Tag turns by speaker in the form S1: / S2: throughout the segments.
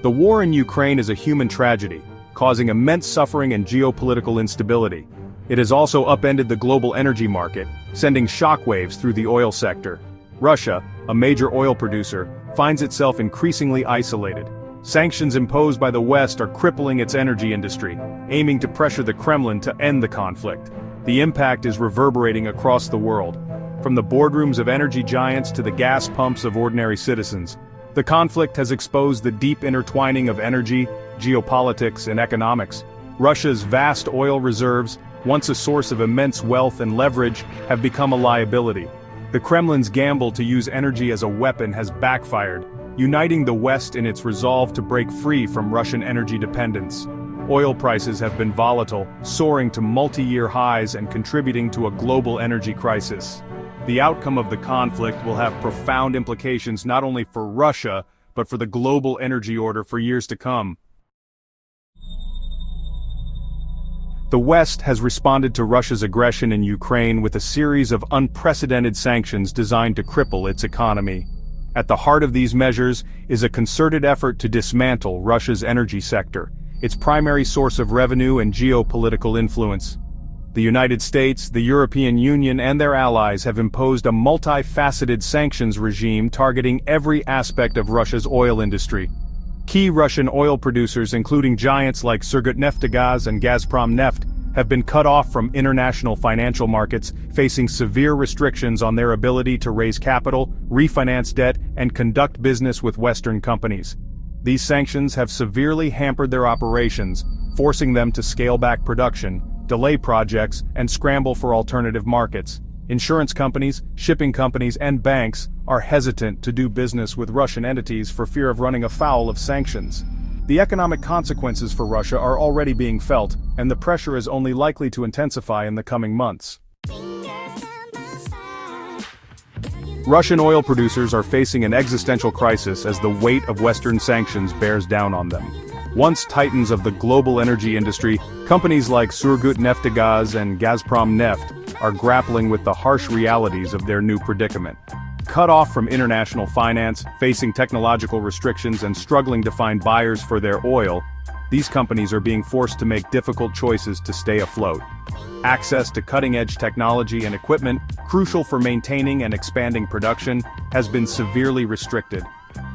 S1: The war in Ukraine is a human tragedy, causing immense suffering and geopolitical instability. It has also upended the global energy market, sending shockwaves through the oil sector. Russia, a major oil producer, finds itself increasingly isolated. Sanctions imposed by the West are crippling its energy industry, aiming to pressure the Kremlin to end the conflict. The impact is reverberating across the world. From the boardrooms of energy giants to the gas pumps of ordinary citizens, the conflict has exposed the deep intertwining of energy, geopolitics, and economics. Russia's vast oil reserves, once a source of immense wealth and leverage, have become a liability. The Kremlin's gamble to use energy as a weapon has backfired, uniting the West in its resolve to break free from Russian energy dependence. Oil prices have been volatile, soaring to multi-year highs and contributing to a global energy crisis. The outcome of the conflict will have profound implications not only for Russia, but for the global energy order for years to come. The West has responded to Russia's aggression in Ukraine with a series of unprecedented sanctions designed to cripple its economy. At the heart of these measures is a concerted effort to dismantle Russia's energy sector, its primary source of revenue and geopolitical influence. The United States, the European Union, and their allies have imposed a multifaceted sanctions regime targeting every aspect of Russia's oil industry. Key Russian oil producers, including giants like Surgutneftegaz and Gazprom-Neft, have been cut off from international financial markets, facing severe restrictions on their ability to raise capital, refinance debt, and conduct business with Western companies. These sanctions have severely hampered their operations, forcing them to scale back production, delay projects, and scramble for alternative markets. Insurance companies, shipping companies, and banks are hesitant to do business with Russian entities for fear of running afoul of sanctions. The economic consequences for Russia are already being felt, and the pressure is only likely to intensify in the coming months. Russian oil producers are facing an existential crisis as the weight of Western sanctions bears down on them. Once titans of the global energy industry, companies like Surgutneftegaz and Gazprom-Neft are grappling with the harsh realities of their new predicament. Cut off from international finance, facing technological restrictions and struggling to find buyers for their oil, these companies are being forced to make difficult choices to stay afloat. Access to cutting-edge technology and equipment, crucial for maintaining and expanding production, has been severely restricted.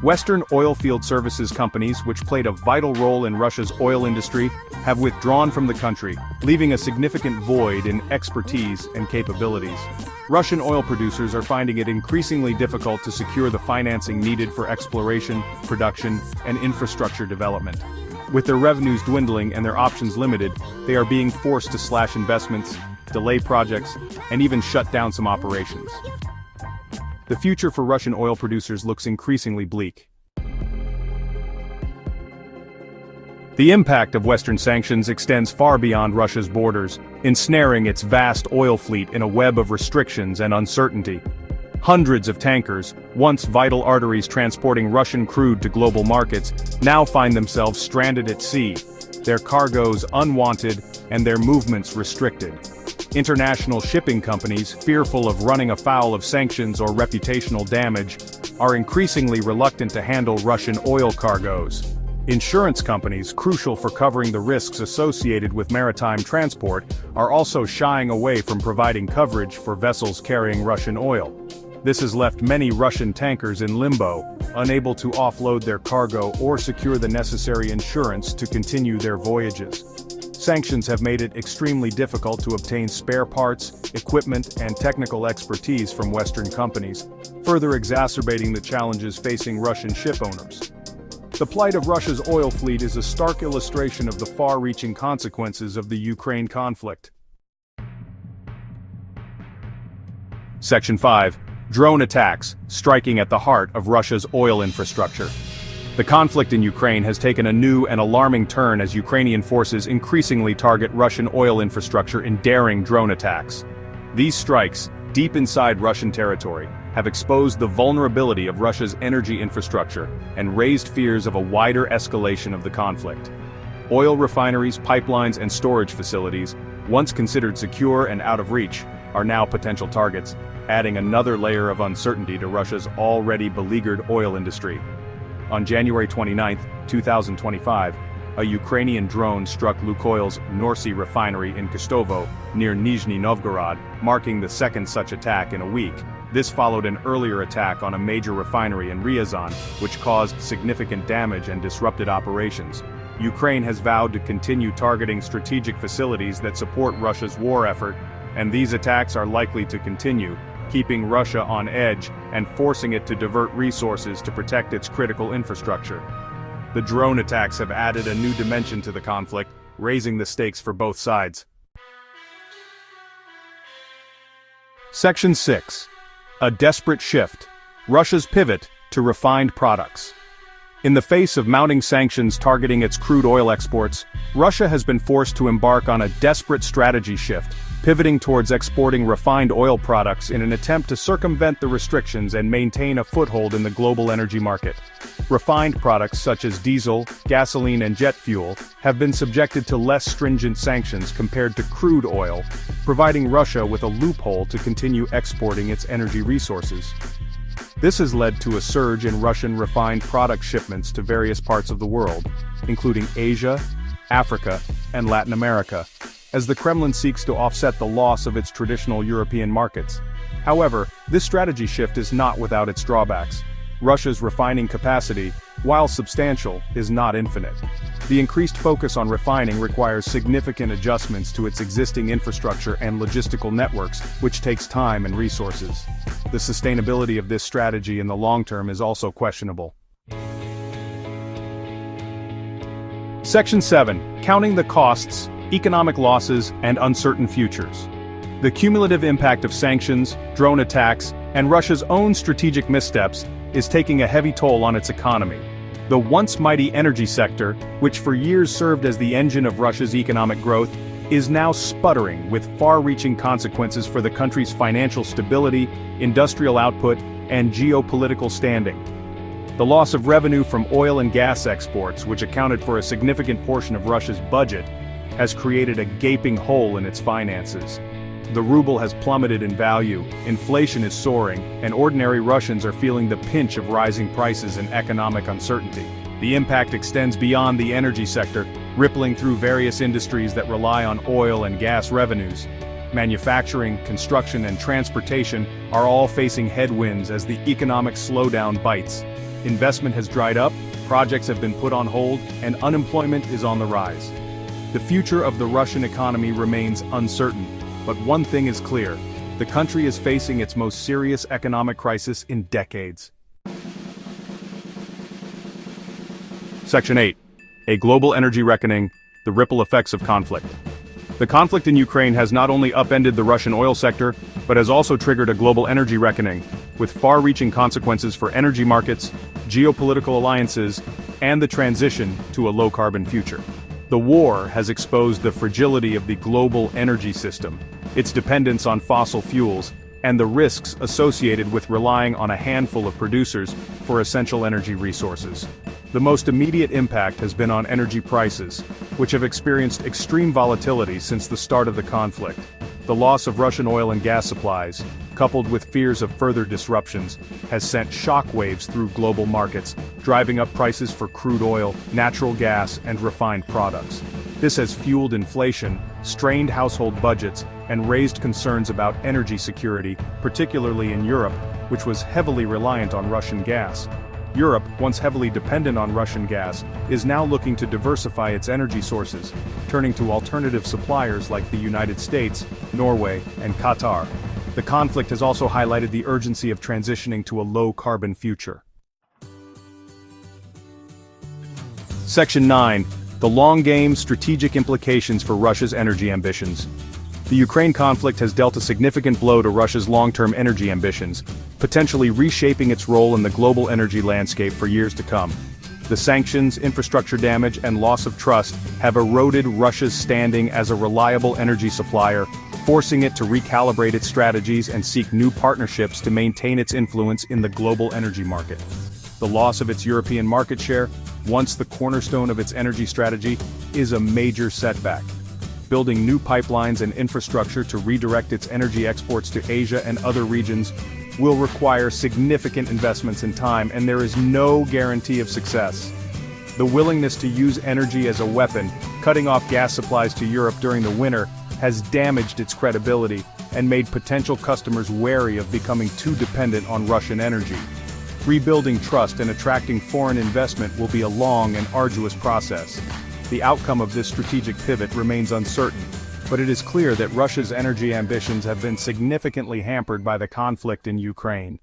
S1: Western oilfield services companies, which played a vital role in Russia's oil industry, have withdrawn from the country, leaving a significant void in expertise and capabilities. Russian oil producers are finding it increasingly difficult to secure the financing needed for exploration, production, and infrastructure development. With their revenues dwindling and their options limited, they are being forced to slash investments, delay projects, and even shut down some operations. The future for Russian oil producers looks increasingly bleak. The impact of Western sanctions extends far beyond Russia's borders, ensnaring its vast oil fleet in a web of restrictions and uncertainty. Hundreds of tankers, once vital arteries transporting Russian crude to global markets, now find themselves stranded at sea, their cargoes unwanted and their movements restricted. International shipping companies, fearful of running afoul of sanctions or reputational damage, are increasingly reluctant to handle Russian oil cargoes. Insurance companies, crucial for covering the risks associated with maritime transport, are also shying away from providing coverage for vessels carrying Russian oil. This has left many Russian tankers in limbo, unable to offload their cargo or secure the necessary insurance to continue their voyages. Sanctions have made it extremely difficult to obtain spare parts, equipment, and technical expertise from Western companies, further exacerbating the challenges facing Russian ship owners. The plight of Russia's oil fleet is a stark illustration of the far-reaching consequences of the Ukraine conflict. Section 5. Drone attacks, striking at the heart of Russia's oil infrastructure. The conflict in Ukraine has taken a new and alarming turn as Ukrainian forces increasingly target Russian oil infrastructure in daring drone attacks. These strikes, deep inside Russian territory, have exposed the vulnerability of Russia's energy infrastructure and raised fears of a wider escalation of the conflict. Oil refineries, pipelines, and storage facilities, once considered secure and out of reach, are now potential targets, adding another layer of uncertainty to Russia's already beleaguered oil industry. On January 29, 2025, a Ukrainian drone struck Lukoil's Norsy refinery in Kistovo, near Nizhny Novgorod, marking the second such attack in a week. This followed an earlier attack on a major refinery in Ryazan, which caused significant damage and disrupted operations. Ukraine has vowed to continue targeting strategic facilities that support Russia's war effort, and these attacks are likely to continue, keeping Russia on edge and forcing it to divert resources to protect its critical infrastructure. The drone attacks have added a new dimension to the conflict, raising the stakes for both sides. Section 6. A desperate shift. Russia's pivot to refined products. In the face of mounting sanctions targeting its crude oil exports, Russia has been forced to embark on a desperate strategy shift, pivoting towards exporting refined oil products in an attempt to circumvent the restrictions and maintain a foothold in the global energy market. Refined products such as diesel, gasoline and jet fuel have been subjected to less stringent sanctions compared to crude oil, providing Russia with a loophole to continue exporting its energy resources. This has led to a surge in Russian refined product shipments to various parts of the world, including Asia, Africa, and Latin America, as the Kremlin seeks to offset the loss of its traditional European markets. However, this strategy shift is not without its drawbacks. Russia's refining capacity, while substantial, is not infinite. The increased focus on refining requires significant adjustments to its existing infrastructure and logistical networks, which takes time and resources. The sustainability of this strategy in the long term is also questionable. Section 7. Counting the costs, economic losses, and uncertain futures. The cumulative impact of sanctions, drone attacks, and Russia's own strategic missteps is taking a heavy toll on its economy. The once mighty energy sector, which for years served as the engine of Russia's economic growth, is now sputtering with far-reaching consequences for the country's financial stability, industrial output, and geopolitical standing. The loss of revenue from oil and gas exports, which accounted for a significant portion of Russia's budget, has created a gaping hole in its finances. The ruble has plummeted in value, inflation is soaring, and ordinary Russians are feeling the pinch of rising prices and economic uncertainty. The impact extends beyond the energy sector, rippling through various industries that rely on oil and gas revenues. Manufacturing, construction, and transportation are all facing headwinds as the economic slowdown bites. Investment has dried up, projects have been put on hold, and unemployment is on the rise. The future of the Russian economy remains uncertain, but one thing is clear: the country is facing its most serious economic crisis in decades. Section 8. A global energy reckoning, the ripple effects of conflict. The conflict in Ukraine has not only upended the Russian oil sector, but has also triggered a global energy reckoning, with far-reaching consequences for energy markets, geopolitical alliances, and the transition to a low-carbon future. The war has exposed the fragility of the global energy system, its dependence on fossil fuels, and the risks associated with relying on a handful of producers for essential energy resources. The most immediate impact has been on energy prices, which have experienced extreme volatility since the start of the conflict. The loss of Russian oil and gas supplies, coupled with fears of further disruptions, has sent shockwaves through global markets, driving up prices for crude oil, natural gas, and refined products. This has fueled inflation, strained household budgets, and raised concerns about energy security, particularly in Europe, which was heavily reliant on Russian gas. Europe, once heavily dependent on Russian gas, is now looking to diversify its energy sources, turning to alternative suppliers like the United States, Norway, and Qatar. The conflict has also highlighted the urgency of transitioning to a low-carbon future. Section 9. The long-game strategic implications for Russia's energy ambitions. The Ukraine conflict has dealt a significant blow to Russia's long-term energy ambitions, potentially reshaping its role in the global energy landscape for years to come. The sanctions, infrastructure damage, and loss of trust have eroded Russia's standing as a reliable energy supplier, forcing it to recalibrate its strategies and seek new partnerships to maintain its influence in the global energy market. The loss of its European market share, once the cornerstone of its energy strategy, is a major setback. Building new pipelines and infrastructure to redirect its energy exports to Asia and other regions will require significant investments in time, and there is no guarantee of success. The willingness to use energy as a weapon, cutting off gas supplies to Europe during the winter, has damaged its credibility and made potential customers wary of becoming too dependent on Russian energy. Rebuilding trust and attracting foreign investment will be a long and arduous process. The outcome of this strategic pivot remains uncertain, but it is clear that Russia's energy ambitions have been significantly hampered by the conflict in Ukraine.